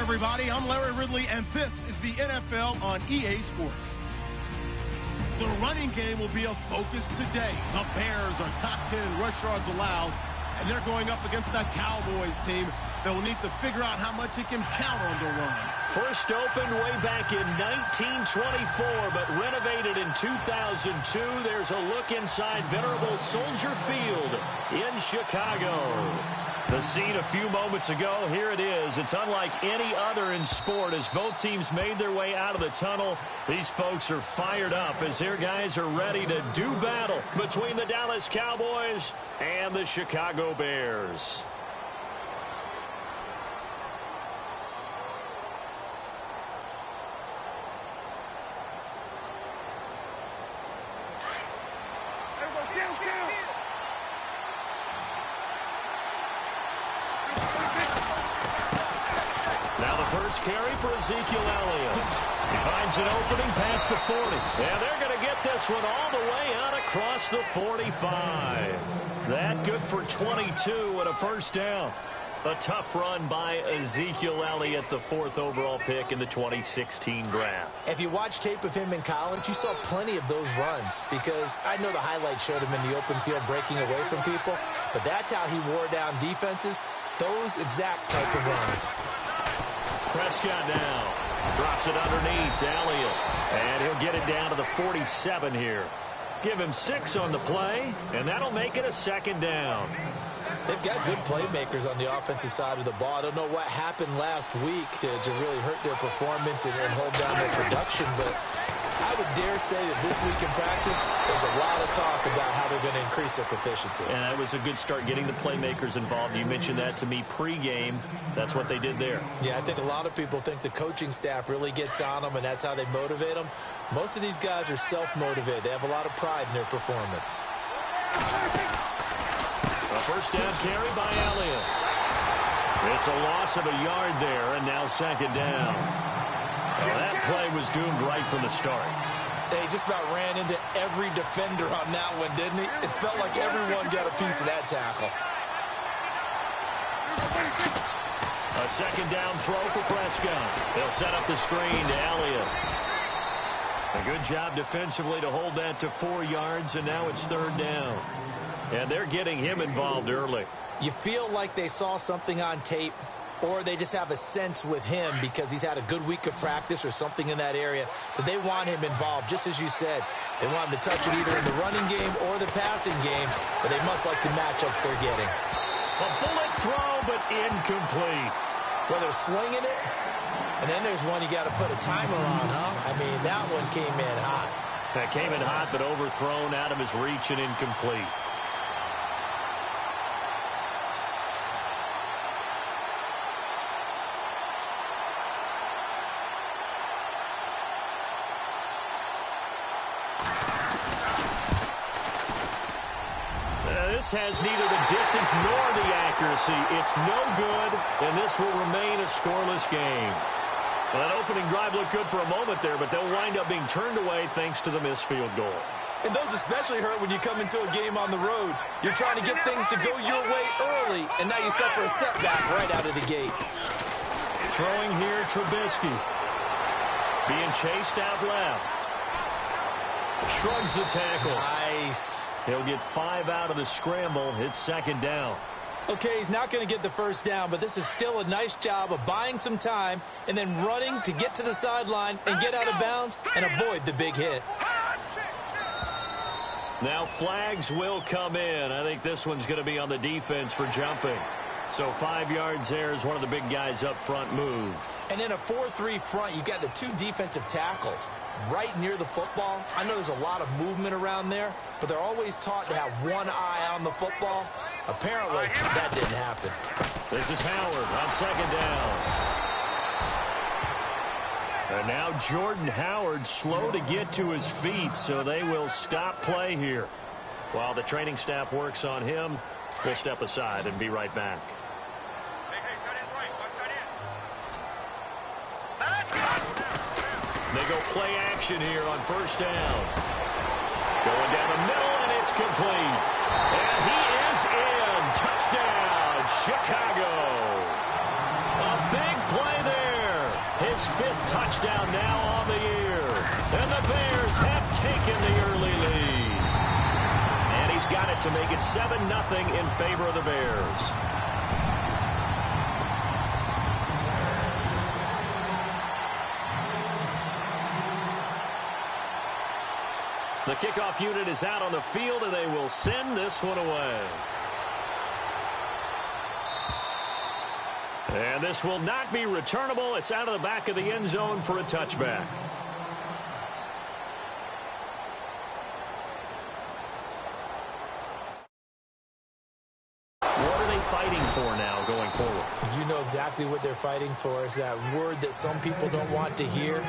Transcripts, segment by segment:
everybody. I'm Larry Ridley, and this is the NFL on EA Sports. The running game will be a focus today. The Bears are top 10 in rush yards allowed, and they're going up against that Cowboys team that will need to figure out how much it can count on the run. First opened way back in 1924, but renovated in 2002. There's a look inside venerable Soldier Field in Chicago. The scene a few moments ago, here it is. It's unlike any other in sport as both teams made their way out of the tunnel. These folks are fired up as their guys are ready to do battle between the Dallas Cowboys and the Chicago Bears. First carry for Ezekiel Elliott. He finds an opening past the 40. And they're going to get this one all the way out across the 45. That good for 22 and a first down. A tough run by Ezekiel Elliott, the 4th overall pick in the 2016 draft. If you watch tape of him in college, you saw plenty of those runs because I know the highlights showed him in the open field breaking away from people, but that's how he wore down defenses, those exact type of runs. Prescott now drops it underneath to Elliott, and he'll get it down to the 47 here. Give him 6 on the play, and that'll make it a second down. They've got good playmakers on the offensive side of the ball. I don't know what happened last week to really hurt their performance and hold down their production, but I would dare say that this week in practice, there's a lot of talk about how they're going to increase their proficiency. And that was a good start getting the playmakers involved. You mentioned that to me pregame. That's what they did there. Yeah, I think a lot of people think the coaching staff really gets on them, and that's how they motivate them. Most of these guys are self-motivated. They have a lot of pride in their performance. A first down carry by Elliott. It's a loss of a yard there, and now second down. Well, that play was doomed right from the start. They just about ran into every defender on that one, didn't he? It felt like everyone got a piece of that tackle. A second down throw for Prescott. They'll set up the screen to Elliott. A good job defensively to hold that to 4 yards, and now it's third down. And they're getting him involved early. You feel like they saw something on tape, or they just have a sense with him because he's had a good week of practice or something in that area that they want him involved, just as you said. They want him to touch it either in the running game or the passing game, but they must like the matchups they're getting. A bullet throw, but incomplete. Well, they're slinging it, and then there's one you got to put a timer on, huh? I mean, that one came in hot. That came in hot, but overthrown out of his reach and incomplete. This has neither the distance nor the accuracy. It's no good, and this will remain a scoreless game. Well, that opening drive looked good for a moment there, but they'll wind up being turned away thanks to the missed field goal. And those especially hurt when you come into a game on the road. You're trying to get things to go your way early, and now you suffer a setback right out of the gate. Throwing here, Trubisky. Being chased out left. Shrugs the tackle. Nice. He'll get 5 out of the scramble. It's second down. Okay, he's not going to get the first down, but this is still a nice job of buying some time and then running to get to the sideline and get out of bounds and avoid the big hit. Now flags will come in. I think this one's going to be on the defense for jumping. So 5 yards there as one of the big guys up front moved. And in a 4-3 front, you've got the 2 defensive tackles right near the football. I know there's a lot of movement around there, but they're always taught to have one eye on the football. Apparently, that didn't happen. This is Howard on second down. And now Jordan Howard slow to get to his feet, so they will stop play here. While the training staff works on him, we'll step aside and be right back. They go play action here on first down. Going down the middle, and it's complete. And he is in. Touchdown, Chicago. A big play there. his 5th touchdown now on the year. And the Bears have taken the early lead. And he's got it to make it 7-0 in favor of the Bears. The kickoff unit is out on the field, and they will send this one away. And this will not be returnable. It's out of the back of the end zone for a touchback. What are they fighting for now going forward? You know exactly what they're fighting for. Is that word that some people don't want to hear,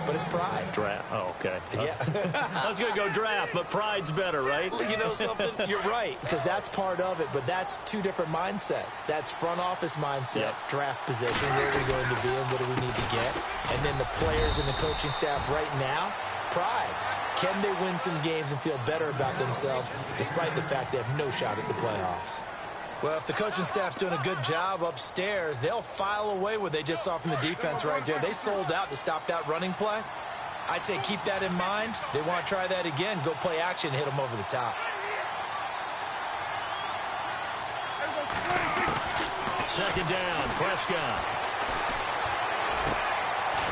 but it's pride. Draft. Oh, okay. Yeah. I was going to go draft, but pride's better, right? You know something? You're right, because that's part of it, but that's two different mindsets. That's front office mindset, draft position, where are we going to be and what do we need to get? And then the players and the coaching staff right now, pride. Can they win some games and feel better about themselves despite the fact they have no shot at the playoffs? Well, if the coaching staff's doing a good job upstairs, they'll file away what they just saw from the defense right there. They sold out to stop that running play. I'd say keep that in mind. They want to try that again. Go play action and hit them over the top. Second down, Prescott.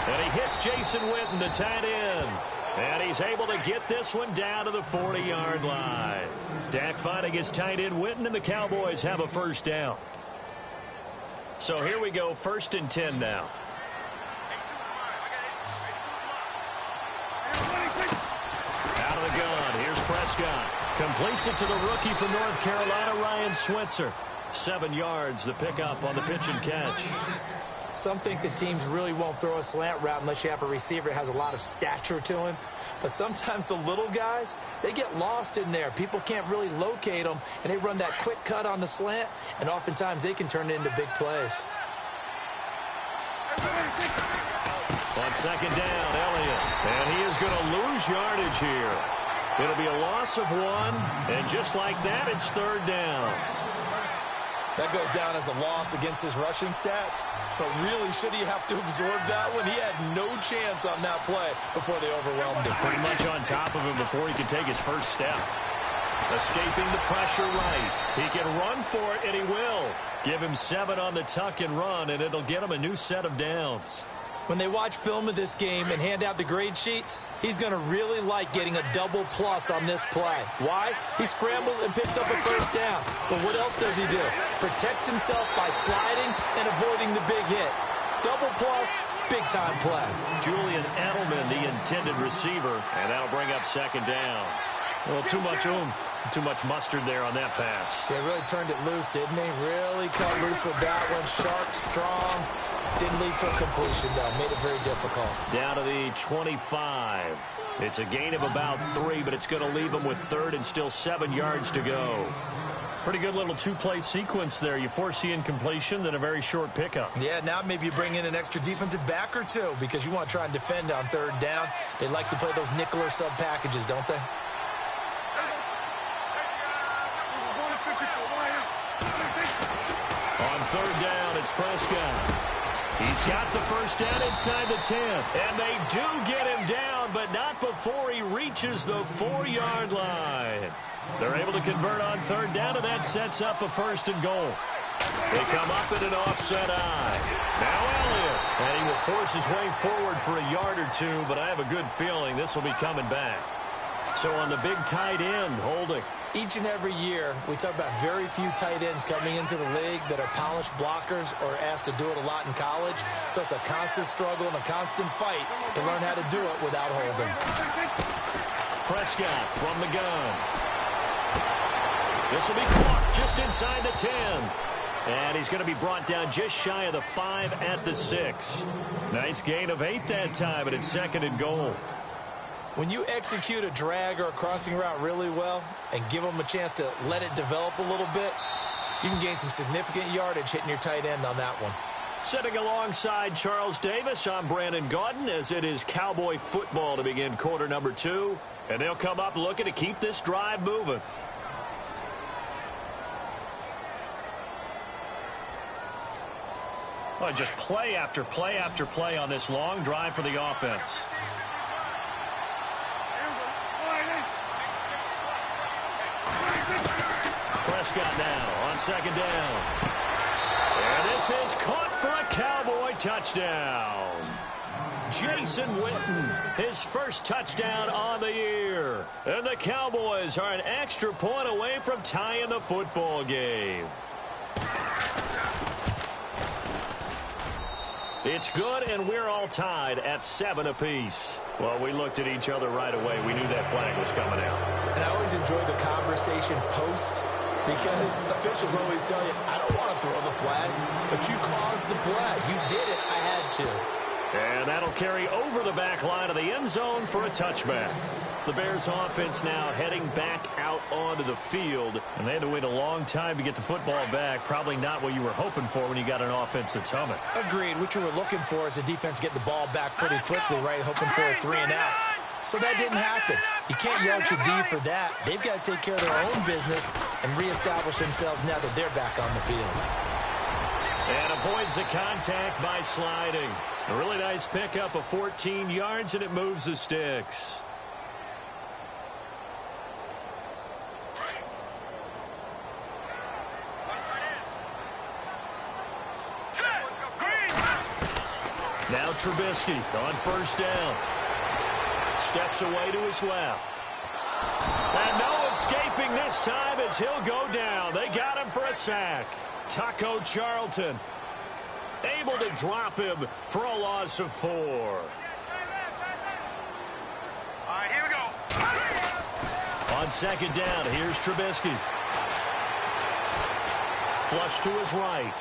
And he hits Jason Witten, the tight end. And he's able to get this one down to the 40-yard line. Dak finding his tight end Witten, and the Cowboys have a first down. So here we go, 1st and 10 now. Out of the gun, here's Prescott. Completes it to the rookie from North Carolina, Ryan Switzer. 7 yards, the pickup on the pitch and catch. Some think that teams really won't throw a slant route unless you have a receiver that has a lot of stature to him. But sometimes the little guys, they get lost in there. People can't really locate them, and they run that quick cut on the slant, and oftentimes they can turn it into big plays. On second down, Elliott. And he is going to lose yardage here. It'll be a loss of 1, and just like that, it's 3rd down. That goes down as a loss against his rushing stats. But really, should he have to absorb that one? He had no chance on that play before they overwhelmed him. Pretty much on top of him before he could take his first step. Escaping the pressure right. He can run for it, and he will. Give him 7 on the tuck and run, and it'll get him a new set of downs. When they watch film of this game and hand out the grade sheets, he's going to really like getting a double plus on this play. Why? He scrambles and picks up a first down. But what else does he do? Protects himself by sliding and avoiding the big hit. Double plus, big-time play. Julian Edelman, the intended receiver, and that'll bring up 2nd down. Well, too much oomph, too much mustard there on that pass. Yeah, really turned it loose, didn't he? Really cut loose with that one. Sharp, strong. Didn't lead to a completion, though. Made it very difficult. Down to the 25. It's a gain of about 3, but it's going to leave them with 3rd and still 7 yards to go. Pretty good little 2-play sequence there. You force the incompletion, then a very short pickup. Yeah, now maybe you bring in an extra defensive back or 2 because you want to try and defend on 3rd down. They like to play those nickel or sub packages, don't they? On 3rd down, it's Prescott. He's got the first down inside the 10. And they do get him down, but not before he reaches the 4-yard line. They're able to convert on 3rd down, and that sets up a 1st and goal. They come up in an offset eye. Now Elliott. And he will force his way forward for a yard or 2, but I have a good feeling this will be coming back. So on the big tight end, holding. Each and every year, we talk about very few tight ends coming into the league that are polished blockers or asked to do it a lot in college. So it's a constant struggle and a constant fight to learn how to do it without holding. Prescott from the gun. This will be caught just inside the 10. And he's going to be brought down just shy of the 5 at the 6. Nice gain of 8 that time, but it's 2nd and goal. When you execute a drag or a crossing route really well and give them a chance to let it develop a little bit, you can gain some significant yardage hitting your tight end on that one. Sitting alongside Charles Davis, I'm Brandon Gaudin, as it is Cowboy football to begin quarter number 2. And they'll come up looking to keep this drive moving. Oh, just play after play after play on this long drive for the offense. Prescott now on second down. And this is caught for a Cowboy touchdown. Jason Witten, his first touchdown on the year. And the Cowboys are an extra point away from tying the football game. It's good, and we're all tied at 7 apiece. Well, we looked at each other right away. We knew that flag was coming out. And I always enjoy the conversation post, because officials always tell you, I don't want to throw the flag, but you caused the play. You did it. I had to. And that'll carry over the back line of the end zone for a touchback. The Bears offense now heading back out onto the field. And they had to wait a long time to get the football back. Probably not what you were hoping for when you got an offense that's humming. Agreed. What you were looking for is the defense getting the ball back pretty quickly, right? Hoping for a 3-and-out. So that didn't happen. You can't yell at your D for that. They've got to take care of their own business and reestablish themselves now that they're back on the field. And avoids the contact by sliding. A really nice pickup of 14 yards, and it moves the sticks. Now Trubisky on first down. Steps away to his left. And no escaping this time as he'll go down. They got him for a sack. Taco Charlton able to drop him for a loss of 4. All right, here we go. On second down, here's Trubisky. Flush to his right.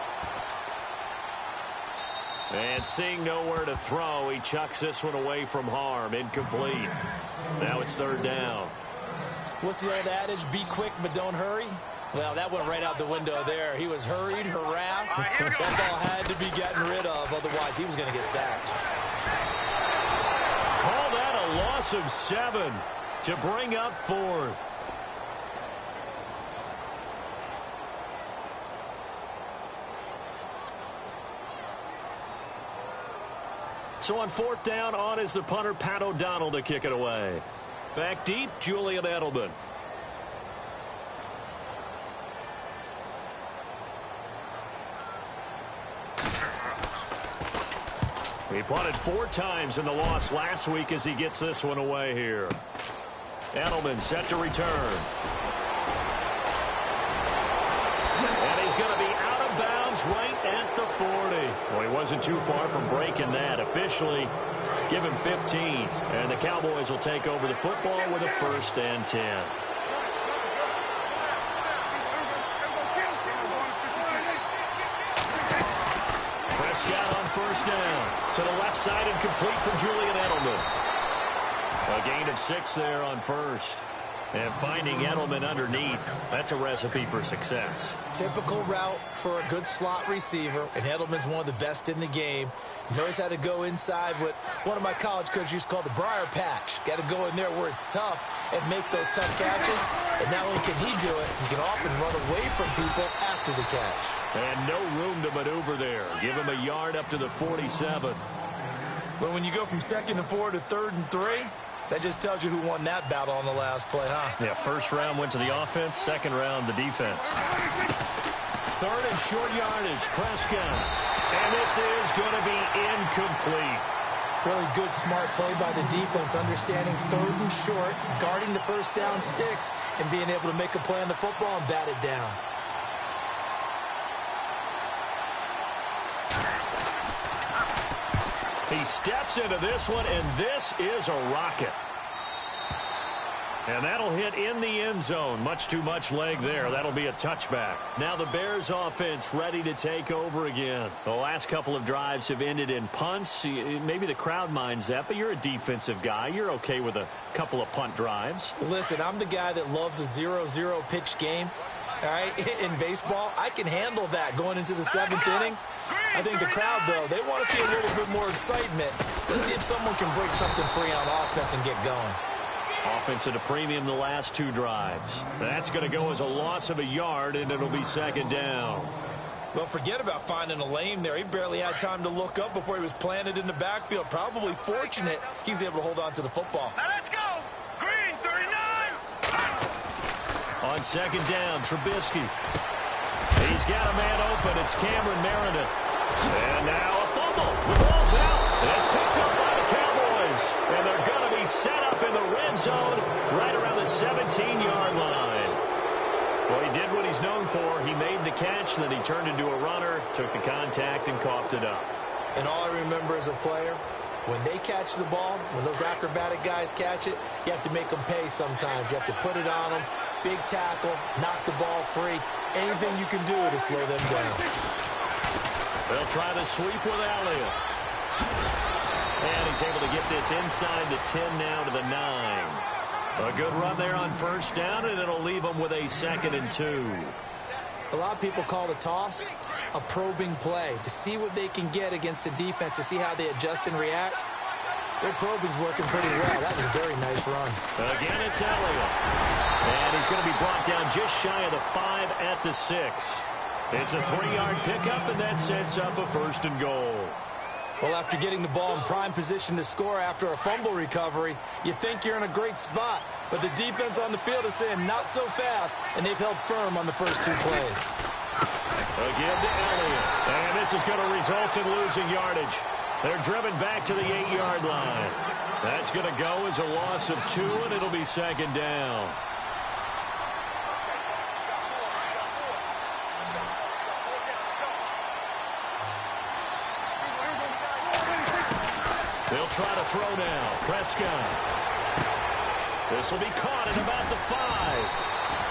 And seeing nowhere to throw, he chucks this one away from harm. Incomplete. Now it's third down. What's the old adage? Be quick, but don't hurry? Well, that went right out the window there. He was hurried, harassed. That ball had to be gotten rid of. Otherwise, he was going to get sacked. Call that a loss of 7 to bring up 4th. So on 4th down, on is the punter, Pat O'Donnell, to kick it away. Back deep, Julian Edelman. He punted 4 times in the loss last week as he gets this one away here. Edelman set to return. And he's going to be out of bounds right at the 40. Well, he wasn't too far from breaking that. Officially, give him 15. And the Cowboys will take over the football with a 1st and 10. Prescott on first down. To the left side and complete for Julian Edelman. A gain of 6 there on first. And finding Edelman underneath, that's a recipe for success. Typical route for a good slot receiver, and Edelman's one of the best in the game. Knows how to go inside what one of my college coaches used to call the briar patch. Got to go in there where it's tough and make those tough catches. And not only can he do it, he can often run away from people after the catch. And no room to maneuver there. Give him a yard up to the 47. But when you go from 2nd and 4 to 3rd and 3, that just tells you who won that battle on the last play, huh? Yeah, first round went to the offense, second round the defense. 3rd and short yardage, Prescott. And this is going to be incomplete. Really good, smart play by the defense, understanding 3rd and short, guarding the first down sticks, and being able to make a play on the football and bat it down. He steps into this one, and this is a rocket. And that'll hit in the end zone. Much too much leg there. That'll be a touchback. Now the Bears offense ready to take over again. The last couple of drives have ended in punts. Maybe the crowd minds that, but you're a defensive guy. You're okay with a couple of punt drives. Listen, I'm the guy that loves a 0-0 pitch game. All right, in baseball, I can handle that going into the 7th inning. I think the crowd, though, they want to see a little bit more excitement. Let's see if someone can break something free on offense and get going. Offense at a premium the last 2 drives. That's going to go as a loss of a yard, and it'll be 2nd down. Well, forget about finding a lane there. He barely had time to look up before he was planted in the backfield. Probably fortunate he was able to hold on to the football. Now let's go. Green, 39. On second down, Trubisky. He's got a man open. It's Cameron Meredith. And now a fumble. The ball's out. And it's picked up by the Cowboys. And they're going to be set up in the red zone right around the 17-yard line. Well, he did what he's known for. He made the catch, and then he turned into a runner, took the contact, and coughed it up. And all I remember as a player, when they catch the ball, when those acrobatic guys catch it, you have to make them pay sometimes. You have to put it on them, big tackle, knock the ball free. Anything you can do to slow them down. They'll try the sweep with Elliott. And he's able to get this inside the 10 now to the 9. A good run there on first down, and it'll leave them with a 2nd and 2. A lot of people call the toss a probing play, to see what they can get against the defense, to see how they adjust and react. Their probing's working pretty well. That was a very nice run. Again, it's Elliott. And he's going to be brought down just shy of the 5 at the 6. It's a 3-yard pickup, and that sets up a 1st and goal. Well, after getting the ball in prime position to score after a fumble recovery, you think you're in a great spot. But the defense on the field is saying not so fast, and they've held firm on the first 2 plays. Again to Elliott. And this is going to result in losing yardage. They're driven back to the 8-yard line. That's going to go as a loss of 2, and it'll be 2nd down. They'll try to throw now. Prescott. This will be caught at about the 5.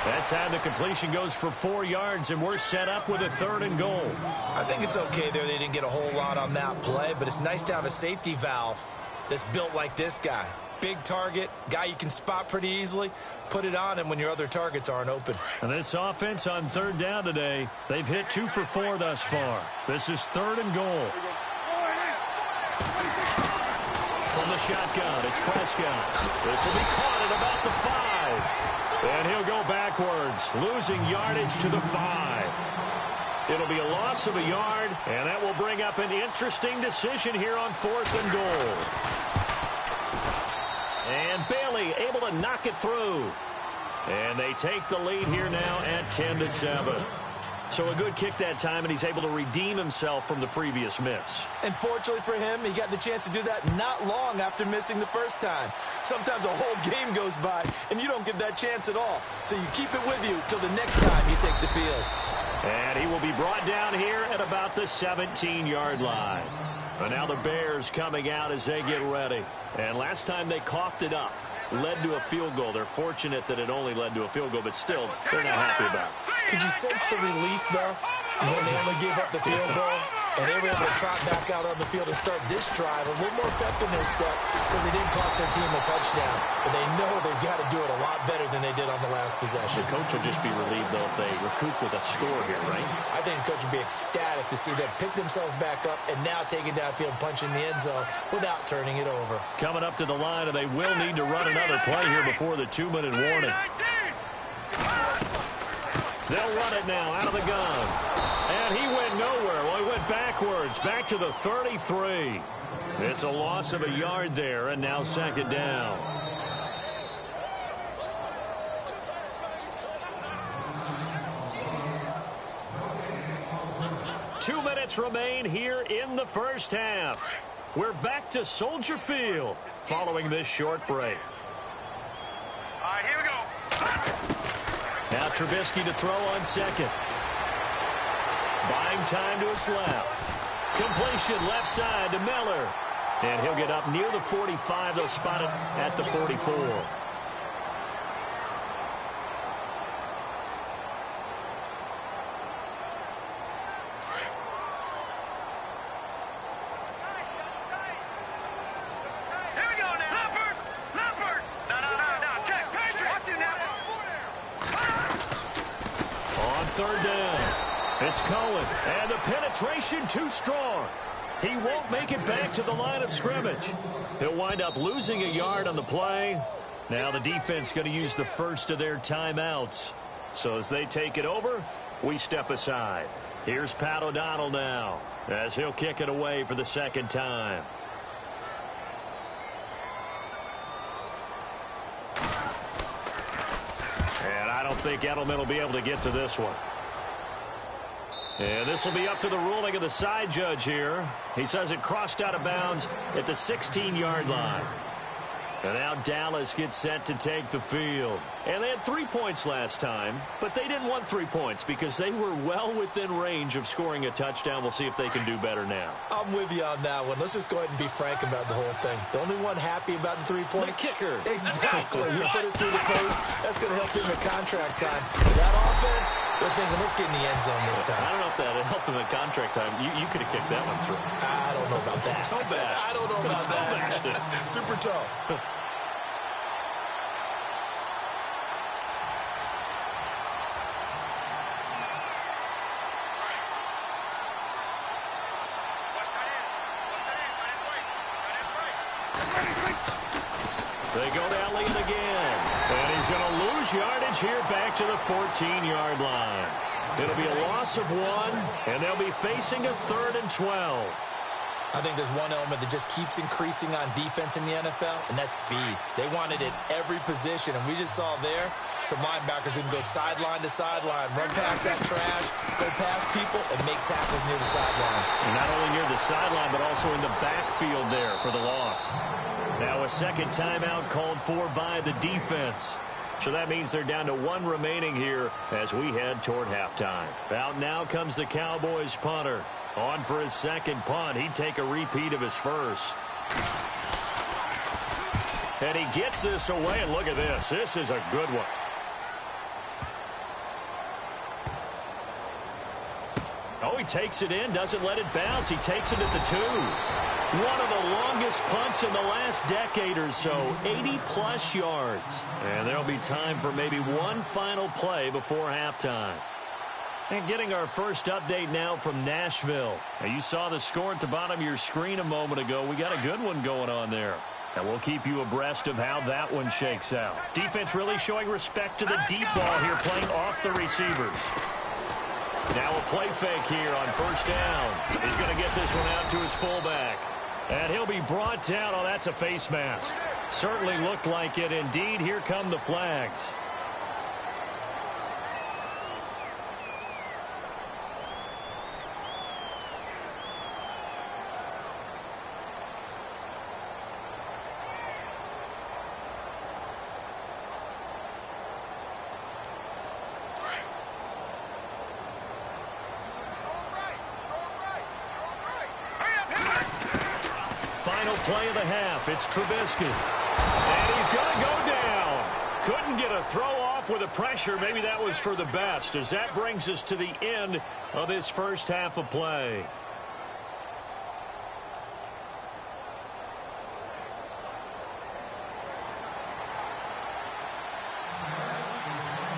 That time the completion goes for 4 yards, and we're set up with a 3rd and goal. I think it's okay there. They didn't get a whole lot on that play, but it's nice to have a safety valve that's built like this guy. Big target, guy you can spot pretty easily. Put it on him when your other targets aren't open. And this offense on 3rd down today, they've hit 2 for 4 thus far. This is 3rd and goal. From the shotgun, it's Prescott. This will be caught at about the 5. And he'll go backwards, losing yardage to the 5. It'll be a loss of a yard, and that will bring up an interesting decision here on 4th and goal. And Bailey able to knock it through. And they take the lead here now at 10-7. So a good kick that time, and he's able to redeem himself from the previous miss. And fortunately for him, he got the chance to do that not long after missing the first time. Sometimes a whole game goes by, and you don't get that chance at all. So you keep it with you till the next time you take the field. And he will be brought down here at about the 17-yard line. And now the Bears coming out as they get ready. And last time they coughed it up, led to a field goal. They're fortunate that it only led to a field goal, but still, they're not happy about it. Could you sense the relief, though, when they only gave up the field goal? And they were able to trot back out on the field and start this drive a little more pep in their step because they didn't cost their team a touchdown. But they know they've got to do it a lot better than they did on the last possession. The coach will just be relieved, though, if they recoup with a score here, right? I think the coach will be ecstatic to see them pick themselves back up and now take it downfield, punch in the end zone without turning it over. Coming up to the line, and they will need to run another play here before the 2-minute warning. They'll run it now out of the gun. And he went nowhere. Well, he went backwards, back to the 33. It's a loss of a yard there, and now 2nd down. Two minutes remain here in the first half. We're back to Soldier Field following this short break. All right, here we go. Now Trubisky to throw on 2nd. Buying time to his left. Completion left side to Miller. And he'll get up near the 45. They'll spot it at the 44. Here we go now. Leopard. No. Check. Patrick. Watch it now. On 3rd down. It's Cohen, and the penetration too strong. He won't make it back to the line of scrimmage. He'll wind up losing a yard on the play. Now the defense going to use the first of their timeouts. So as they take it over, we step aside. Here's Pat O'Donnell now as he'll kick it away for the second time. And I don't think Edelman will be able to get to this one. And this will be up to the ruling of the side judge here. He says it crossed out of bounds at the 16-yard line. And now Dallas gets set to take the field. And they had 3 points last time, but they didn't want 3 points because they were well within range of scoring a touchdown. We'll see if they can do better now. I'm with you on that one. Let's just go ahead and be frank about the whole thing. The only one happy about the 3-point? The kicker. Exactly. He put it through the post. That's going to help him in contract time. But that offense, they're thinking, let's get in the end zone this time. I don't know if that helped him in contract time. You could have kicked that one through. I don't know about that. Toe bash. I don't know about that. Super toe. They go to Elliott again. And he's going to lose yardage here back to the 14-yard line. It'll be a loss of 1, and they'll be facing a 3rd and 12. I think there's one element that just keeps increasing on defense in the NFL, and that's speed. They want it at every position, and we just saw there some linebackers who can go sideline to sideline, run past that trash, go past people, and make tackles near the sidelines. And not only near the sideline, but also in the backfield there for the loss. Now a second timeout called for by the defense. So that means they're down to 1 remaining here as we head toward halftime. Out now comes the Cowboys punter. On for his second punt. He'd take a repeat of his first. And he gets this away, and look at this. This is a good one. Oh, he takes it in, doesn't let it bounce. He takes it at the 2. One of the longest punts in the last decade or so, 80-plus yards. And there'll be time for maybe one final play before halftime. And getting our first update now from Nashville. Now, you saw the score at the bottom of your screen a moment ago. We got a good one going on there. And we'll keep you abreast of how that one shakes out. Defense really showing respect to the deep ball here, playing off the receivers. Now a play fake here on first down. He's going to get this one out to his fullback. And he'll be brought down. Oh, that's a face mask. Certainly looked like it. Indeed, here come the flags. Final play of the half. It's Trubisky. And he's going to go down. Couldn't get a throw off with the pressure. Maybe that was for the best, as that brings us to the end of this first half of play.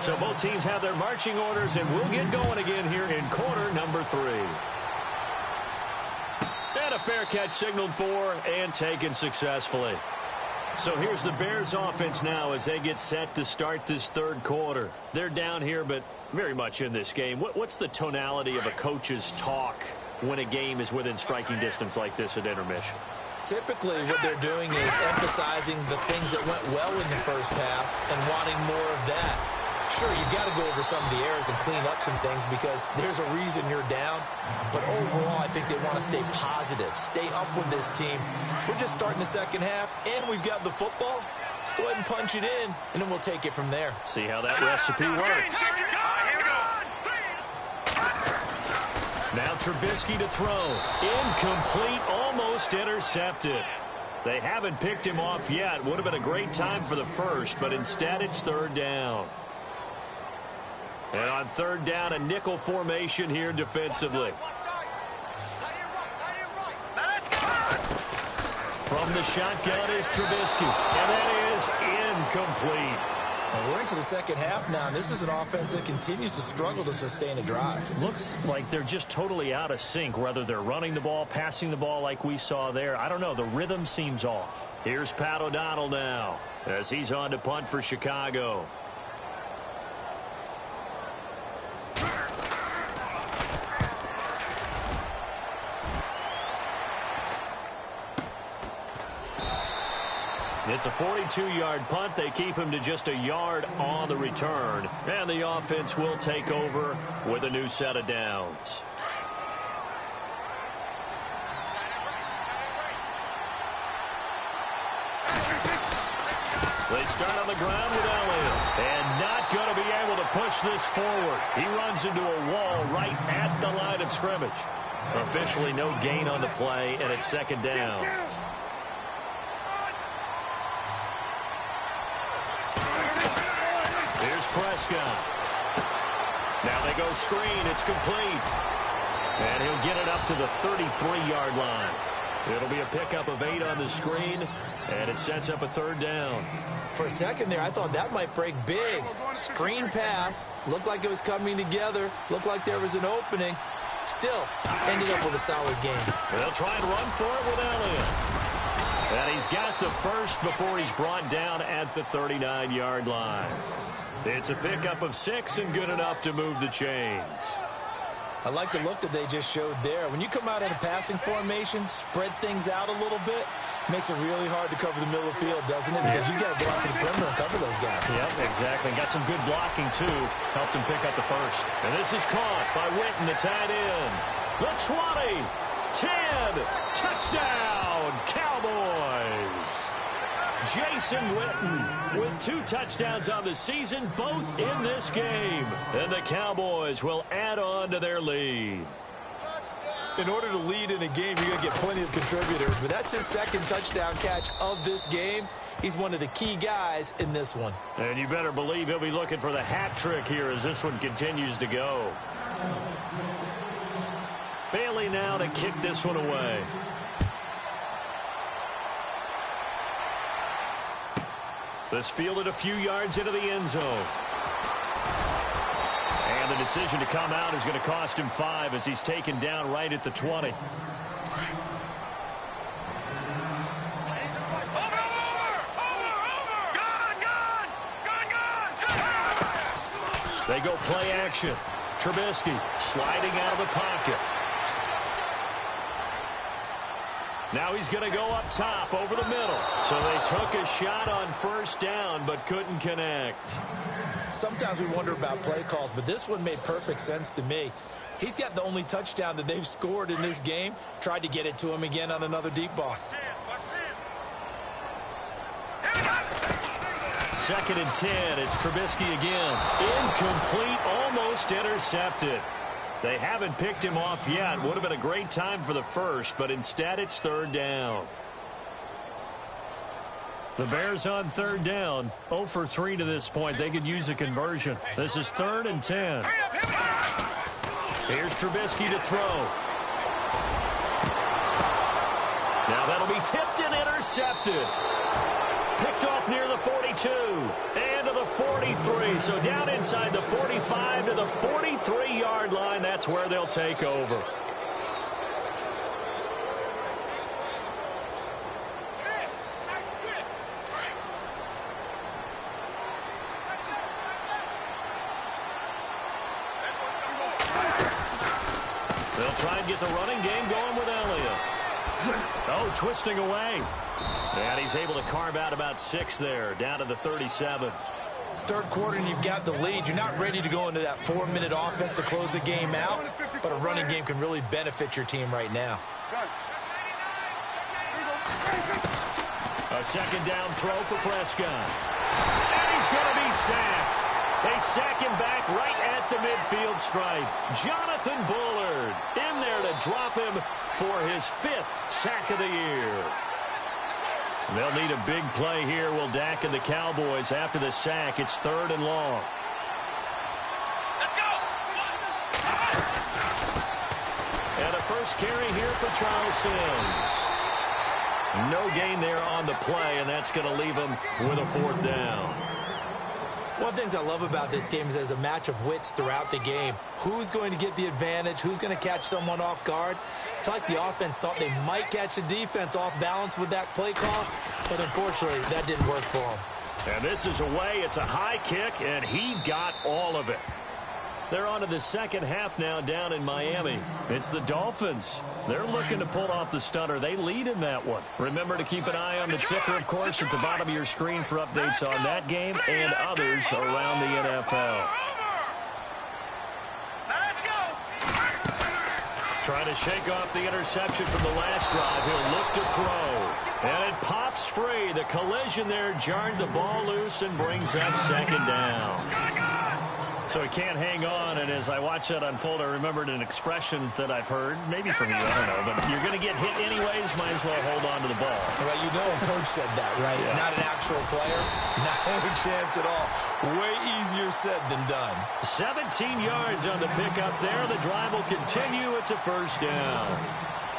So both teams have their marching orders, and we'll get going again here in quarter number 3. And a fair catch signaled for and taken successfully. So here's the Bears offense now as they get set to start this third quarter. They're down here, but very much in this game. What's the tonality of a coach's talk when a game is within striking distance like this at intermission? Typically, what they're doing is emphasizing the things that went well in the first half and wanting more of that. Sure, you've got to go over some of the errors and clean up some things because there's a reason you're down. But overall, I think they want to stay positive, stay up with this team. We're just starting the second half, and we've got the football. Let's go ahead and punch it in, and then we'll take it from there. See how that recipe works. Now Trubisky to throw. Incomplete, almost intercepted. They haven't picked him off yet. Would have been a great time for the first, but instead it's third down. And on third down, a nickel formation here defensively. From the shotgun is Trubisky, and that is incomplete. And we're into the second half now, and this is an offense that continues to struggle to sustain a drive. Looks like they're just totally out of sync, whether they're running the ball, passing the ball like we saw there. I don't know. The rhythm seems off. Here's Pat O'Donnell now as he's on to punt for Chicago. It's a 42-yard punt. They keep him to just a yard on the return. And the offense will take over with a new set of downs. They start on the ground with Elliott. And not going to be able to push this forward. He runs into a wall right at the line of scrimmage. Officially no gain on the play, and it's second down. Here's Prescott. Now they go screen. It's complete. And he'll get it up to the 33-yard line. It'll be a pickup of 8 on the screen, and it sets up a third down. For a second there, I thought that might break big. Screen pass. Looked like it was coming together. Looked like there was an opening. Still, ended up with a solid game. They'll try and run for it with Elliott. And he's got the first before he's brought down at the 39-yard line. It's a pickup of 6 and good enough to move the chains. I like the look that they just showed there. When you come out in a passing formation, spread things out a little bit, makes it really hard to cover the middle of the field, doesn't it? Because you got to go out to the perimeter and cover those guys. Yep, exactly. Got some good blocking, too. Helped him pick up the first. And this is caught by Witten, the tight end. The 20, 10, touchdown, Cowboys. Jason Witten with 2 touchdowns on the season, both in this game. And the Cowboys will add on to their lead. In order to lead in a game, you're going to get plenty of contributors, but that's his second touchdown catch of this game. He's one of the key guys in this one. And you better believe he'll be looking for the hat trick here as this one continues to go. Bailey now to kick this one away. This fielded a few yards into the end zone. And the decision to come out is going to cost him 5 as he's taken down right at the 20. They go play action. Trubisky sliding out of the pocket. Now he's going to go up top over the middle. So they took a shot on first down but couldn't connect. Sometimes we wonder about play calls, but this one made perfect sense to me. He's got the only touchdown that they've scored in this game. Tried to get it to him again on another deep ball. 2nd and 10. It's Trubisky again. Incomplete, almost intercepted. They haven't picked him off yet. Would have been a great time for the first, but instead it's 3rd down. The Bears on 3rd down. 0 for 3 to this point. They could use a conversion. This is 3rd and 10. Here's Trubisky to throw. Now that'll be tipped and intercepted. Picked off near the 42 and to the 43. So down inside the 45 to the 43-yard line. That's where they'll take over. They'll try and get the running game going with Elliott. Oh, twisting away. And he's able to carve out about 6 there, down to the 37. Third quarter and you've got the lead. You're not ready to go into that 4-minute offense to close the game out, but a running game can really benefit your team right now. A 2nd down throw for Prescott. And he's going to be sacked. They sack him back right at the midfield stripe. Jonathan Bullard in there to drop him for his 5th sack of the year. They'll need a big play here, will Dak and the Cowboys. After the sack, it's 3rd and long. Let's go! And a first carry here for Charles Sims. No gain there on the play, and that's going to leave him with a 4th down. One of the things I love about this game is there's a match of wits throughout the game. Who's going to get the advantage? Who's going to catch someone off guard? I feel like the offense thought they might catch the defense off balance with that play call, but unfortunately, that didn't work for them. And this is away. It's a high kick, and he got all of it. They're on to the second half now down in Miami. It's the Dolphins. They're looking to pull off the stunner. They lead in that one. Remember to keep an eye on the ticker, of course, at the bottom of your screen for updates on that game and others around the NFL. Trying to shake off the interception from the last drive. He'll look to throw. And it pops free. The collision there jarred the ball loose and brings up second down. So he can't hang on, and as I watch that unfold, I remembered an expression that I've heard, maybe from you, I don't know, but you're going to get hit anyways, might as well hold on to the ball. Well, you know a coach said that, right? Yeah. Not an actual player. Not a chance at all. Way easier said than done. 17 yards on the pickup there. The drive will continue. It's a first down.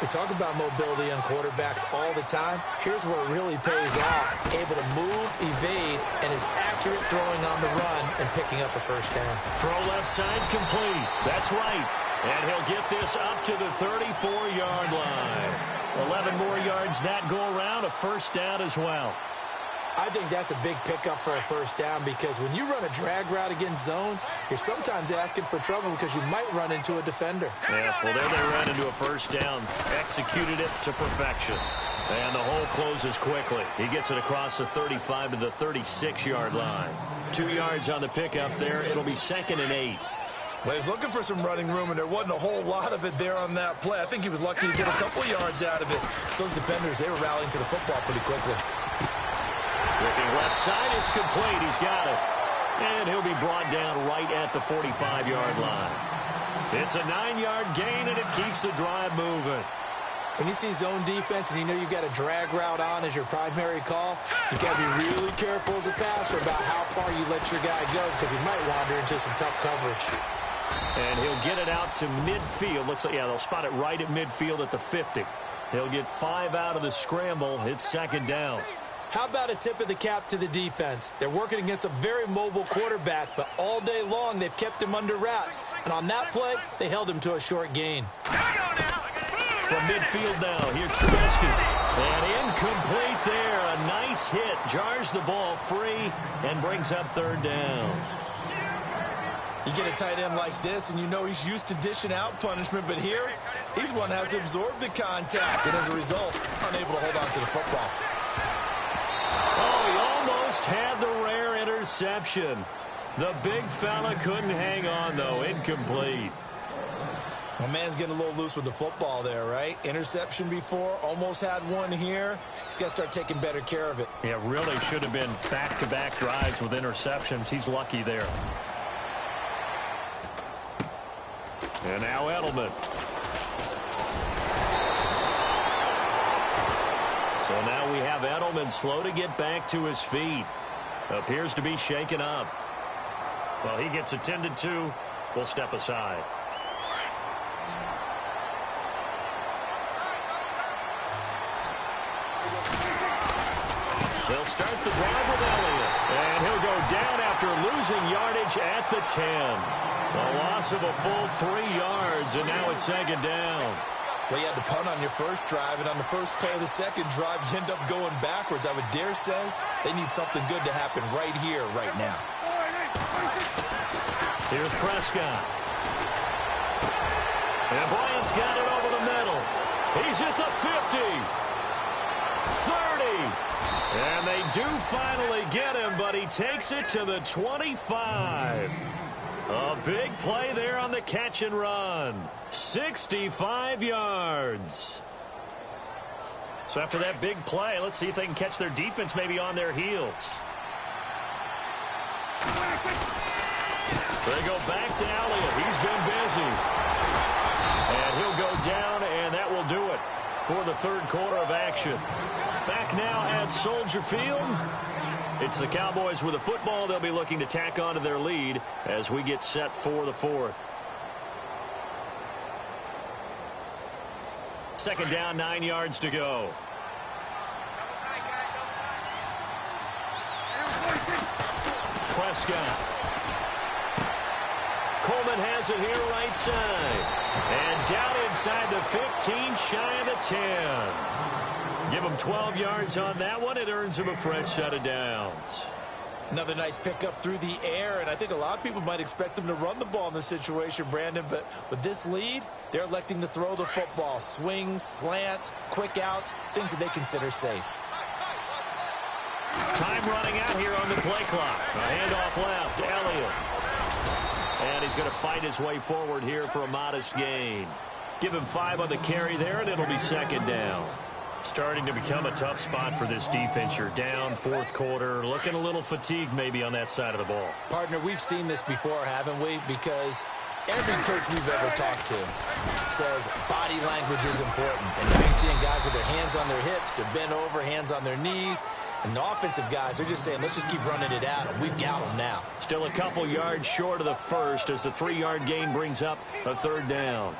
We talk about mobility on quarterbacks all the time. Here's where it really pays off. Able to move, evade, and is accurate throwing on the run and picking up a first down. Throw left side complete. That's right. And he'll get this up to the 34-yard line. 11 more yards that go around, a first down as well. I think that's a big pickup for a first down because when you run a drag route against zones, you're sometimes asking for trouble because you might run into a defender. Yeah, well, there they ran into a first down. Executed it to perfection. And the hole closes quickly. He gets it across the 35 to the 36-yard line. 2 yards on the pickup there. It'll be 2nd and 8. Well, he's looking for some running room, and there wasn't a whole lot of it there on that play. I think he was lucky to get a couple yards out of it. So those defenders, they were rallying to the football pretty quickly. Looking left side, it's complete. He's got it. And he'll be brought down right at the 45-yard line. It's a 9-yard gain, and it keeps the drive moving. When you see zone defense and you know you've got a drag route on as your primary call, you've got to be really careful as a passer about how far you let your guy go because he might wander into some tough coverage. And he'll get it out to midfield. Looks like, yeah, they'll spot it right at midfield at the 50. He'll get 5 out of the scramble. It's 2nd down. How about a tip of the cap to the defense? They're working against a very mobile quarterback, but all day long they've kept him under wraps. And on that play, they held him to a short gain. From midfield now, here's Trubisky. And incomplete there. A nice hit. Jars the ball free and brings up 3rd down. You get a tight end like this, and you know he's used to dishing out punishment, but here, he's one that has to absorb the contact, and as a result, unable to hold on to the football. Oh, he almost had the rare interception. The big fella couldn't hang on, though. Incomplete. My man's getting a little loose with the football there, right? Interception before, almost had one here. He's got to start taking better care of it. Yeah, really should have been back-to-back drives with interceptions. He's lucky there. And now Edelman. So now we have Edelman slow to get back to his feet. Appears to be shaken up. Well, he gets attended to. We'll step aside. They'll start the drive with Elliott. And he'll go down after losing yardage at the 10. A loss of a full 3 yards, and now it's 2nd down. Well, you had to punt on your first drive, and on the first play of the second drive, you end up going backwards. I would dare say they need something good to happen right here, right now. Here's Prescott. And Bryant's got it over the middle. He's at the 50. 30. And they do finally get him, but he takes it to the 25. A big play there on the catch and run. 65 yards. So after that big play, let's see if they can catch their defense maybe on their heels. They go back to Elliott. He's been busy. And he'll go down, and that will do it for the 3rd quarter of action. Back now at Soldier Field. It's the Cowboys with the football. They'll be looking to tack on to their lead as we get set for the 4th. 2nd down, 9 yards to go. Prescott. Coleman has it here right side. And down inside the 15, shy of the 10. Give him 12 yards on that one. It earns him a fresh set of downs. Another nice pickup through the air, and I think a lot of people might expect them to run the ball in this situation, Brandon, but with this lead, they're electing to throw the football. Swings, slants, quick outs, things that they consider safe. Time running out here on the play clock. A handoff left, Elliott. And he's going to fight his way forward here for a modest gain. Give him 5 on the carry there, and it'll be second down. Starting to become a tough spot for this defense. You're down, fourth quarter, looking a little fatigued maybe on that side of the ball. Partner, we've seen this before, haven't we? Because every coach we've ever talked to says body language is important. And now you're seeing guys with their hands on their hips, they're bent over, hands on their knees. And the offensive guys are just saying, let's just keep running it out, and we've got them now. Still a couple yards short of the first as the 3-yard gain brings up a third down.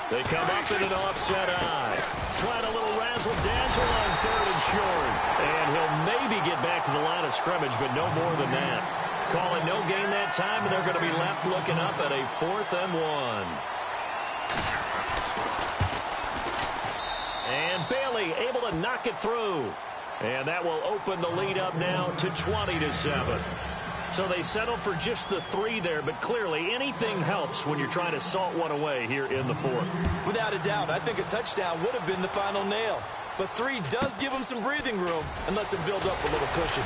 They come up in an offset eye. Trying a little razzle-dazzle on third and short. And he'll maybe get back to the line of scrimmage, but no more than that. Calling no gain that time, and they're going to be left looking up at a 4th and 1. And Bailey able to knock it through. And that will open the lead up now to 20-7. So they settle for just the 3 there, but clearly anything helps when you're trying to salt one away here in the 4th. Without a doubt, I think a touchdown would have been the final nail. But 3 does give them some breathing room and lets them build up a little cushion.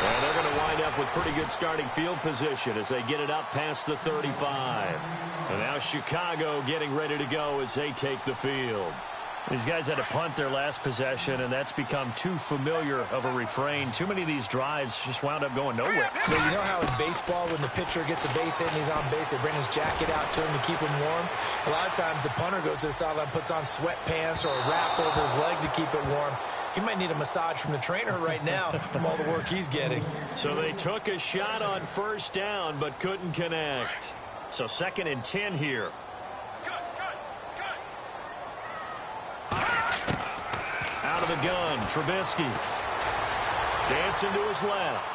And they're going to wind up with pretty good starting field position as they get it up past the 35. And now Chicago getting ready to go as they take the field. These guys had to punt their last possession, and that's become too familiar of a refrain. Too many of these drives just wound up going nowhere. But you know how in baseball, when the pitcher gets a base hit and he's on base, they bring his jacket out to him to keep him warm? A lot of times the punter goes to the sideline, puts on sweatpants or a wrap over his leg to keep it warm. He might need a massage from the trainer right now from all the work he's getting. So they took a shot on first down but couldn't connect. So 2nd and 10 here. Out of the gun, Trubisky. Dancing to his left.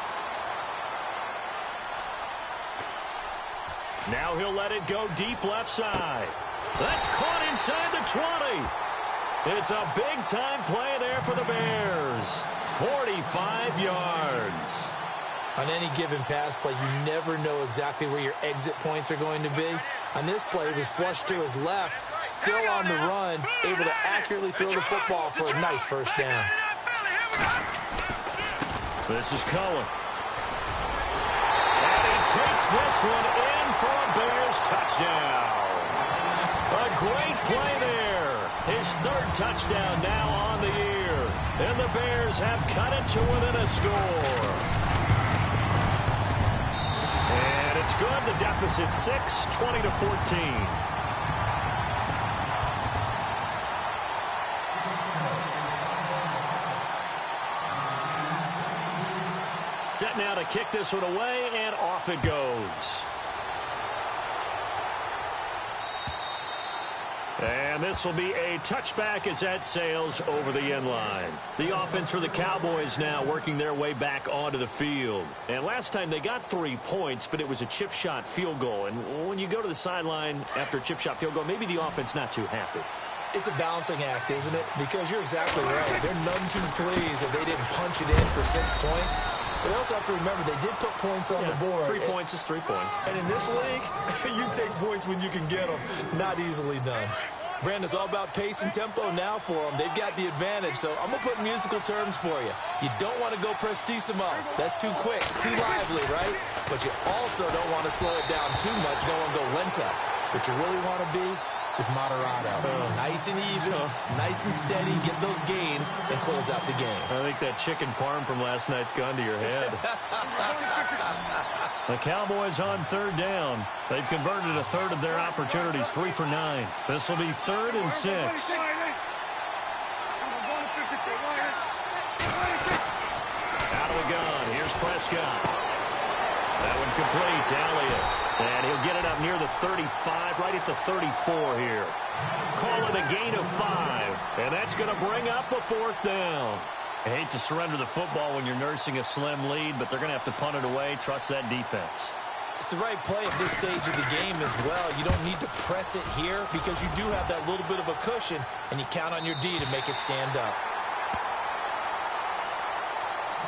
Now he'll let it go deep left side. That's caught inside the 20. It's a big-time play there for the Bears. 45 yards. On any given pass play, you never know exactly where your exit points are going to be. On this play, it was flushed to his left, still on the run, able to accurately throw the football for a nice first down. This is Cullen. And he takes this one in for a Bears touchdown. A great play there. His 3rd touchdown now on the year. And the Bears have cut it to within a score. And it's good. The deficit 6, 20-14. Set now to kick this one away, and off it goes. And this will be a touchback as that sails over the end line. The offense for the Cowboys now working their way back onto the field. And last time they got 3 points, but it was a chip shot field goal. And when you go to the sideline after a chip shot field goal, maybe the offense not too happy. It's a balancing act, isn't it? Because you're exactly right. They're none too pleased that they didn't punch it in for 6 points. But they also have to remember they did put points on the board. 3 points is 3 points. And in this league, you take points when you can get them. Not easily done. Brandon's all about pace and tempo now for them. They've got the advantage, so I'm going to put musical terms for you. You don't want to go prestissimo. That's too quick, too lively, right? But you also don't want to slow it down too much. You don't want to go lento. What you really want to be is moderado. Nice and even, nice and steady, get those gains, and close out the game. I think that chicken parm from last night's gone to your head. The Cowboys on 3rd down. They've converted a 1/3 of their opportunities, 3 for 9. This will be 3rd and 6. Out of the gun, here's Prescott. That one complete to Elliott. And he'll get it up near the 35, right at the 34 here. Call it a gain of 5. And that's going to bring up a 4th down. I hate to surrender the football when you're nursing a slim lead, but they're going to have to punt it away. Trust that defense. It's the right play at this stage of the game as well. You don't need to press it here because you do have that little bit of a cushion, and you count on your D to make it stand up.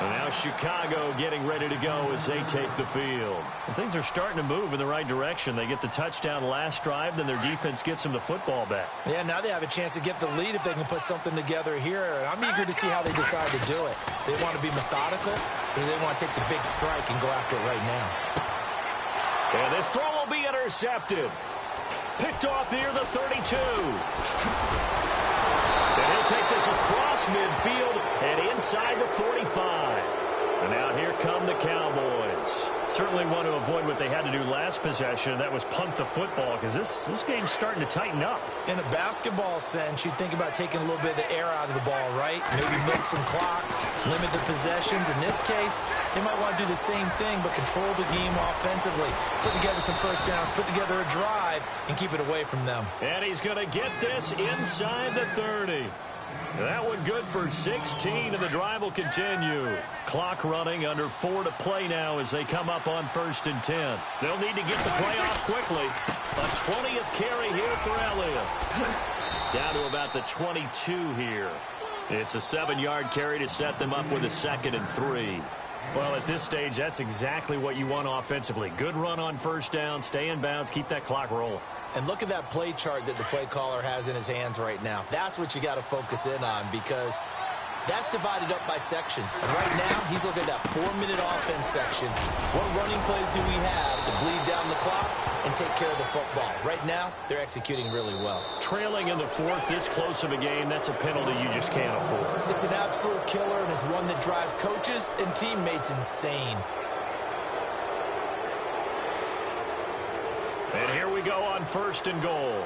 And now Chicago getting ready to go as they take the field. And things are starting to move in the right direction. They get the touchdown last drive, then their defense gets them the football back. Yeah, now they have a chance to get the lead if they can put something together here. And I'm eager to see how they decide to do it. Do they want to be methodical, or do they want to take the big strike and go after it right now? And this throw will be intercepted. Picked off near the 32. And he'll take this across midfield and inside the 45. And now here come the Cowboys. Certainly want to avoid what they had to do last possession. That was punt the football because this game's starting to tighten up. In a basketball sense, you think about taking a little bit of the air out of the ball, right? Maybe milk some clock, limit the possessions. In this case, they might want to do the same thing but control the game offensively. Put together some first downs, put together a drive, and keep it away from them. And he's going to get this inside the 30. That one good for 16, and the drive will continue. Clock running, under 4 to play now as they come up on 1st and 10. They'll need to get the play off quickly. A 20th carry here for Elliott. Down to about the 22 here. It's a 7-yard carry to set them up with a 2nd and 3. Well, at this stage, that's exactly what you want offensively. Good run on first down, stay in bounds, keep that clock rolling. And look at that play chart that the play caller has in his hands right now. That's what you got to focus in on because that's divided up by sections. And right now, he's looking at that 4-minute offense section. What running plays do we have to bleed down the clock and take care of the football? Right now, they're executing really well. Trailing in the 4th, this close of a game, that's a penalty you just can't afford. It's an absolute killer, and it's one that drives coaches and teammates insane. And here we go on 1st and goal.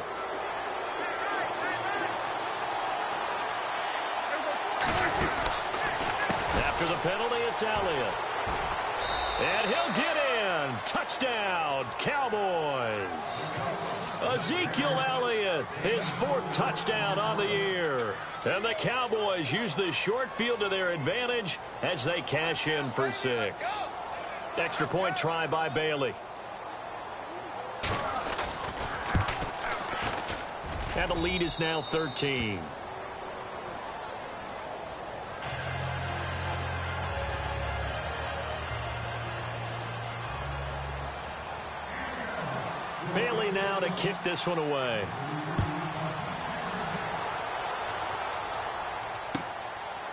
After the penalty, it's Elliott. And he'll get in. Touchdown, Cowboys. Ezekiel Elliott, his 4th touchdown on the year. And the Cowboys use the short field to their advantage as they cash in for 6. Extra point try by Bailey. And the lead is now 13. Bailey now to kick this one away.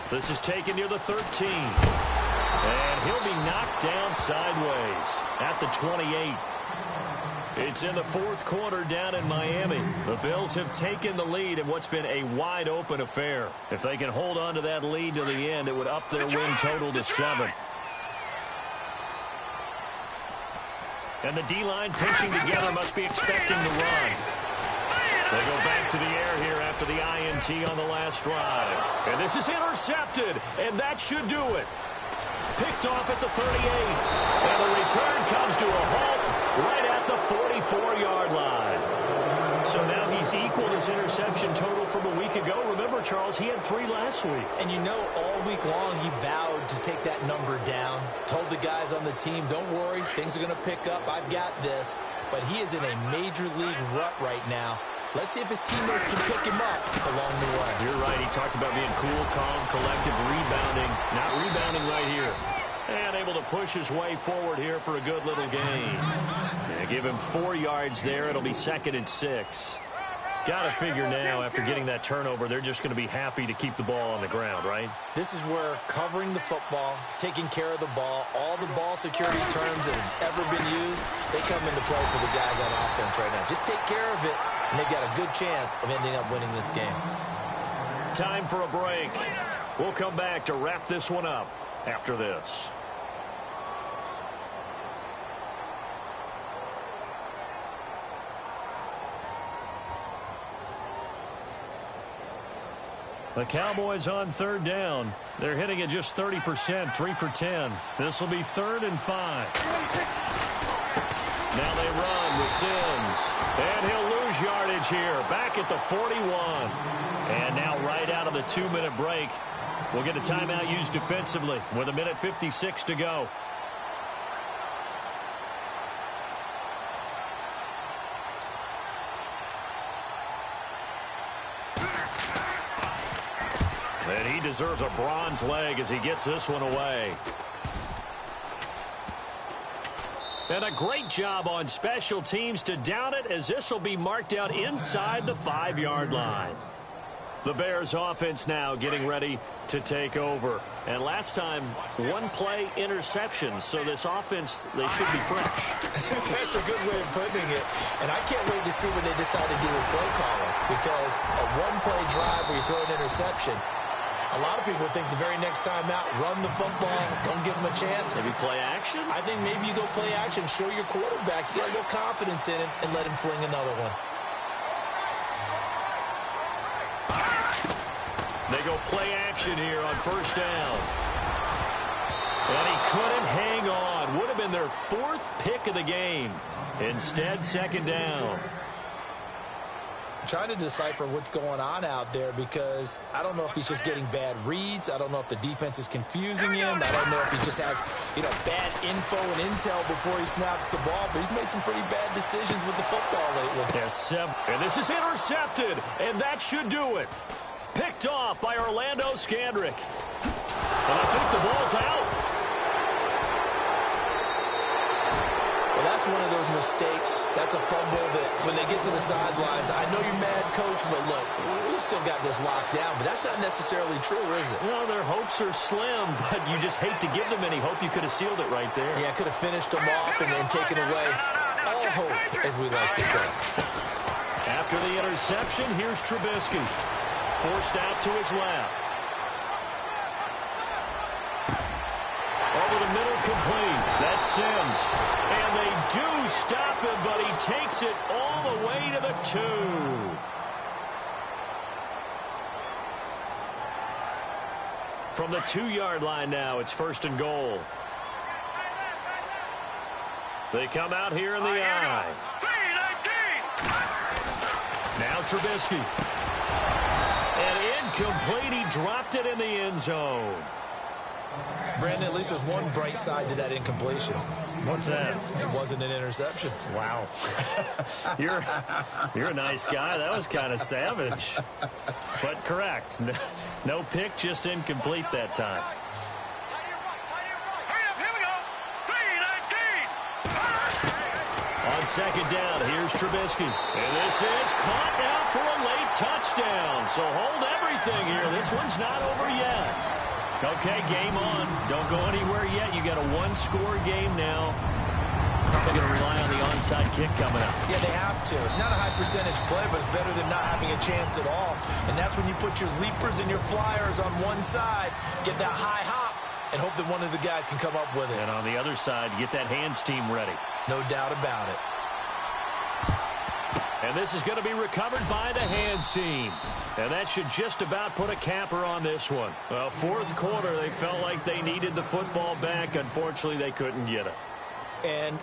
This is taken near the 13. And he'll be knocked down sideways at the 28. It's in the 4th quarter down in Miami. The Bills have taken the lead in what's been a wide-open affair. If they can hold on to that lead to the end, it would up their win total to 7. And the D-line pinching together must be expecting the run. They go back to the air here after the INT on the last drive. And this is intercepted, and that should do it. Picked off at the 38. And the return comes to a halt right at the 44-yard line. So now he's equaled his interception total from a week ago. Remember, Charles, he had 3 last week. And you know, all week long he vowed to take that number down. Told the guys on the team, don't worry, things are going to pick up. I've got this. But he is in a major league rut right now. Let's see if his teammates can pick him up along the way. You're right. He talked about being cool, calm, collective, rebounding. Not rebounding right here. And able to push his way forward here for a good little gain. Yeah, give him 4 yards there. It'll be 2nd and 6. Got to figure now, after getting that turnover, they're just going to be happy to keep the ball on the ground, right? This is where covering the football, taking care of the ball, all the ball security terms that have ever been used, they come into play for the guys on offense right now. Just take care of it, and they've got a good chance of ending up winning this game. Time for a break. We'll come back to wrap this one up after this. The Cowboys on 3rd down. They're hitting at just 30%, 3 for 10. This will be 3rd and 5. Now they run with Sims. And he'll lose yardage here, back at the 41. And now right out of the 2-minute break, we'll get a timeout used defensively with 1:56 to go. deserves a bronze leg as he gets this one away. And a great job on special teams to down it, as this will be marked out inside the 5-yard line. The Bears offense now getting ready to take over. And last time, one-play interceptions. So this offense, they should be fresh. That's a good way of putting it. And I can't wait to see what they decide to do with play calling. Because a one-play drive where you throw an interception, a lot of people think the very next time out, run the football, don't give them a chance. Maybe play action? I think maybe you go play action, show your quarterback. You got a little confidence in it, and let him fling another one. They go play action here on first down. And he couldn't hang on. Would have been their 4th pick of the game. Instead, second down. I'm trying to decipher what's going on out there, because I don't know if he's just getting bad reads. I don't know if the defense is confusing him. I don't know if he just has, bad info and intel before he snaps the ball. But he's made some pretty bad decisions with the football lately. Yes, and this is intercepted, and that should do it. Picked off by Orlando Scandrick. And I think the ball's out. Well, that's one of those mistakes. That's a fumble that when they get to the sidelines, I know you're mad, Coach, but look, we've still got this locked down. But that's not necessarily true, is it? Well, their hopes are slim, but you just hate to give them any hope. You could have sealed it right there. Yeah, could have finished them off and taken away all hope, as we like to say. After the interception, here's Trubisky. Forced out to his left. Over the middle, complete. That's Sims. And they do stop him, but he takes it all the way to the 2. From the 2-yard line now, it's first and goal. They come out here in the I. Now Trubisky. And incomplete. He dropped it in the end zone. Brandon, at least there's one bright side to that incompletion. What's that? It wasn't an interception. Wow. You're a nice guy. That was kind of savage. But correct. No pick, just incomplete that time. On second down, here's Trubisky. And this is caught now for a late touchdown. So hold everything here. This one's not over yet. Okay, game on. Don't go anywhere yet. You got a 1-score game now. Probably going to rely on the onside kick coming up. Yeah, they have to. It's not a high percentage play, but it's better than not having a chance at all. And that's when you put your leapers and your flyers on one side, get that high hop, and hope that one of the guys can come up with it. And on the other side, get that hands team ready. No doubt about it. And this is going to be recovered by the hands team. And that should just about put a capper on this one. Well, 4th quarter, they felt like they needed the football back. Unfortunately, they couldn't get it. And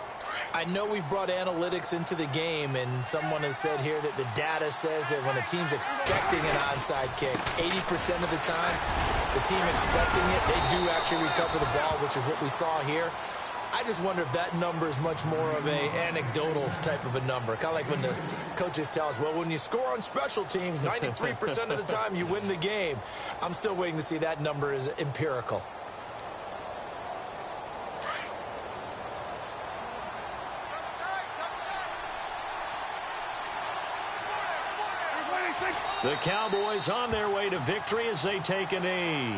I know we've brought analytics into the game, and someone has said here that the data says that when a team's expecting an onside kick, 80% of the time, the team expecting it, they do actually recover the ball, which is what we saw here. I just wonder if that number is much more of a anecdotal type of a number. Kind of like when the coaches tell us, well, when you score on special teams, 93% of the time you win the game. I'm still waiting to see that number is empirical. The Cowboys on their way to victory as they take a knee.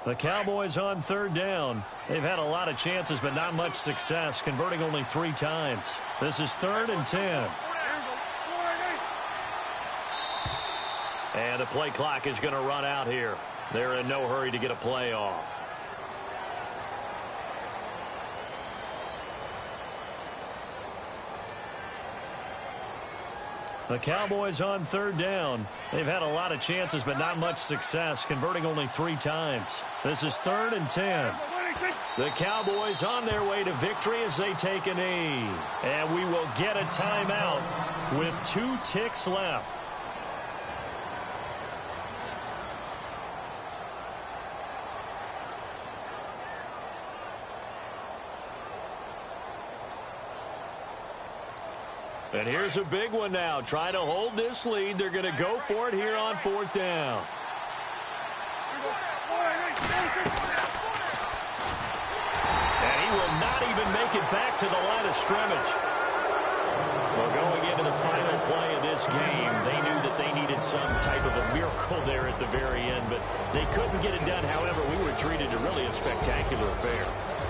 The Cowboys on third down. They've had a lot of chances, but not much success, converting only 3 times. This is 3rd and 10. And the play clock is going to run out here. They're in no hurry to get a play off. The Cowboys on third down. They've had a lot of chances, but not much success, converting only 3 times. This is 3rd and 10. The Cowboys on their way to victory as they take a knee. And we will get a timeout with 2 ticks left. And here's a big one now. Trying to hold this lead. They're going to go for it here on 4th down. And he will not even make it back to the line of scrimmage. Well, going into the final play of this game, they knew that they needed some type of a miracle there at the very end, but they couldn't get it done. However, we were treated to really a spectacular affair.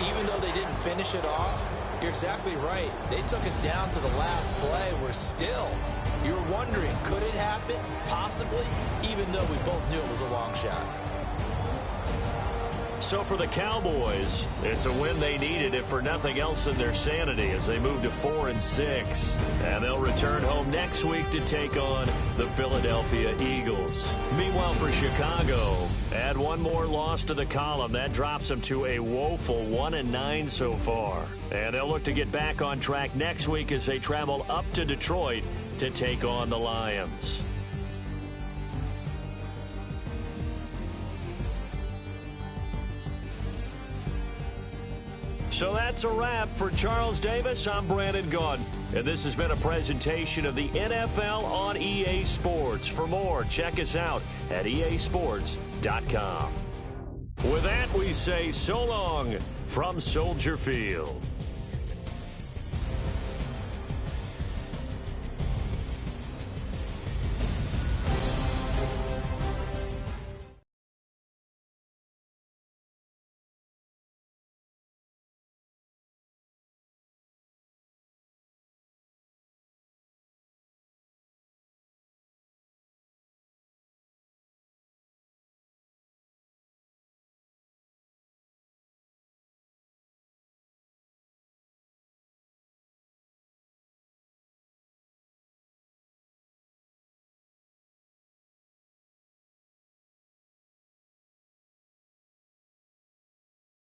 Even though they didn't finish it off, you're exactly right. They took us down to the last play. You were wondering, could it happen? Possibly, even though we both knew it was a long shot. So for the Cowboys, it's a win they needed, if for nothing else than their sanity, as they move to 4-6. And they'll return home next week to take on the Philadelphia Eagles. Meanwhile, for Chicago, add one more loss to the column. That drops them to a woeful 1-9 so far. And they'll look to get back on track next week as they travel up to Detroit to take on the Lions. So that's a wrap. For Charles Davis, I'm Brandon Gaudin, and this has been a presentation of the NFL on EA Sports. For more, check us out at easports.com. With that, we say so long from Soldier Field.